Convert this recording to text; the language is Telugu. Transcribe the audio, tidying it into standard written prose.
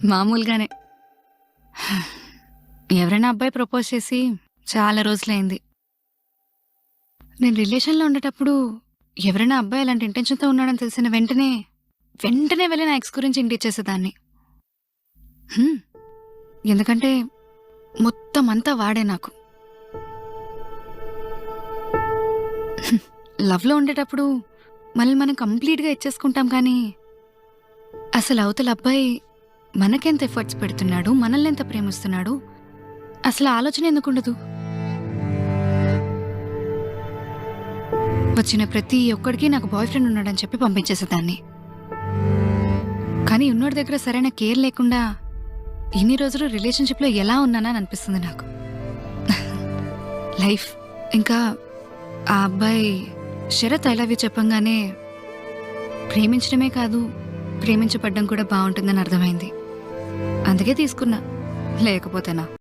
మామూలుగానే. ఎవరైనా అబ్బాయి ప్రపోజ్ చేసి చాలా రోజులైంది. నేను రిలేషన్‌లో ఉండేటప్పుడు ఎవరైనా అబ్బాయి అలాంటి ఇంటెన్షన్‌తో ఉన్నాడని తెలిసిన వెంటనే, వెంటనే వెళ్లి నా ఎక్స్ గురించి ఇంటికి ఇచ్చేసేదాన్ని. హ్మ్. ఎందుకంటే మొత్తం అంతా వాడే నాకు. లవ్‌లో ఉండేటప్పుడు మనల్ని మనం కంప్లీట్‌గా ఇచ్చేసుకుంటాం కానీ, అసలు అవతల అబ్బాయి మనకెంత ఎఫర్ట్స్ పెడుతున్నాడు, మనల్ని ఎంత ప్రేమిస్తున్నాడు, అసలు ఆలోచన ఎందుకుండదు? వచ్చిన ప్రతి ఒక్కడికి నాకు బాయ్ ఫ్రెండ్ ఉన్నాడని చెప్పి పంపించేసేదాన్ని. కానీ ఉన్నోడి దగ్గర సరైన కేర్ లేకుండా ఇన్ని రోజులు రిలేషన్‌షిప్‌లో ఎలా ఉన్నానని అనిపిస్తుంది నాకు. లైఫ్ ఇంకా ఆ అబ్బాయి శరత్ ఐ లవ్ యూ చెప్పంగానే ప్రేమించడమే కాదు, ప్రేమించబడ్డం కూడా బావుంటుందని అర్థమైంది. అందుకే తీసుకున్నా. లేకపోతేనా?